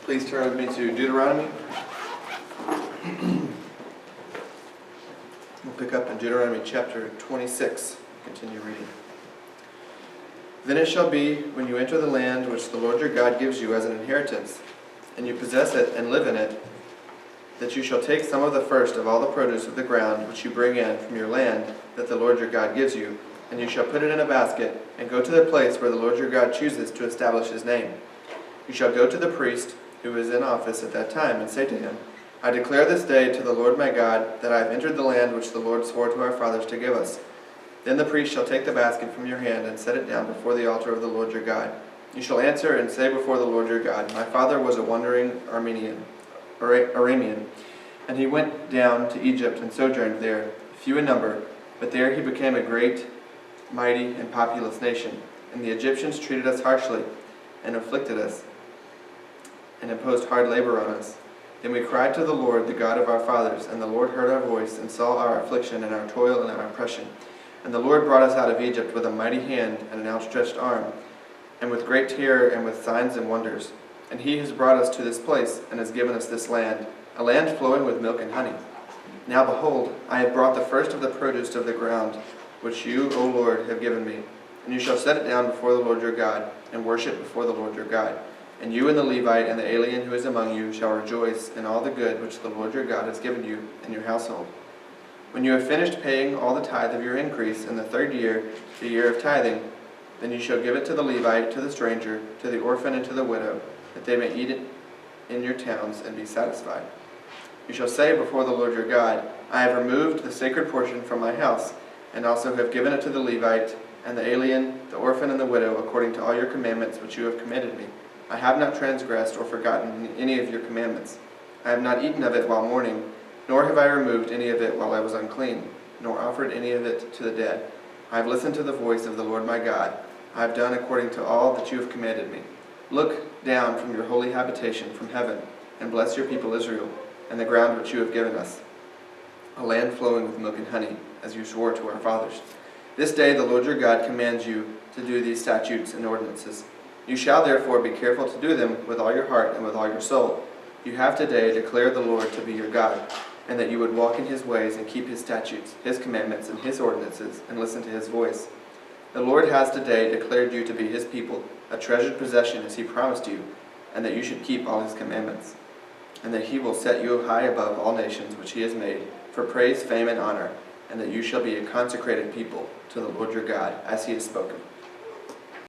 Please turn with me to Deuteronomy. We'll pick up in Deuteronomy chapter 26. Continue reading. Then it shall be, when you enter the land which the Lord your God gives you as an inheritance, and you possess it and live in it, that you shall take some of the first of all the produce of the ground which you bring in from your land that the Lord your God gives you, and you shall put it in a basket, and go to the place where the Lord your God chooses to establish his name. You shall go to the priest who is in office at that time, and say to him, I declare this day to the Lord my God that I have entered the land which the Lord swore to our fathers to give us. Then the priest shall take the basket from your hand and set it down before the altar of the Lord your God. You shall answer and say before the Lord your God, My father was a wandering Aramean, and he went down to Egypt and sojourned there, few in number, but there he became a great, mighty, and populous nation. And the Egyptians treated us harshly, and afflicted us, and imposed hard labor on us. Then we cried to the Lord, the God of our fathers, and the Lord heard our voice, and saw our affliction, and our toil, and our oppression. And the Lord brought us out of Egypt with a mighty hand, and an outstretched arm, and with great terror, and with signs and wonders. And he has brought us to this place, and has given us this land, a land flowing with milk and honey. Now behold, I have brought the first of the produce of the ground, which you, O Lord, have given me. And you shall set it down before the Lord your God, and worship before the Lord your God. And you and the Levite and the alien who is among you shall rejoice in all the good which the Lord your God has given you and your household. When you have finished paying all the tithe of your increase in the third year, the year of tithing, then you shall give it to the Levite, to the stranger, to the orphan, and to the widow, that they may eat it in your towns and be satisfied. You shall say before the Lord your God, I have removed the sacred portion from my house, and also have given it to the Levite, and the alien, the orphan, and the widow, according to all your commandments which you have commanded me. I have not transgressed or forgotten any of your commandments. I have not eaten of it while mourning, nor have I removed any of it while I was unclean, nor offered any of it to the dead. I have listened to the voice of the Lord my God. I have done according to all that you have commanded me. Look down from your holy habitation from heaven, and bless your people Israel, and the ground which you have given us, a land flowing with milk and honey, as you swore to our fathers. This day the Lord your God commands you to do these statutes and ordinances. You shall therefore be careful to do them with all your heart and with all your soul. You have today declared the Lord to be your God, and that you would walk in his ways and keep his statutes, his commandments, and his ordinances, and listen to his voice. The Lord has today declared you to be his people, a treasured possession as he promised you, and that you should keep all his commandments, and that he will set you high above all nations which he has made, for praise, fame, and honor, and that you shall be a consecrated people to the Lord your God, as he has spoken.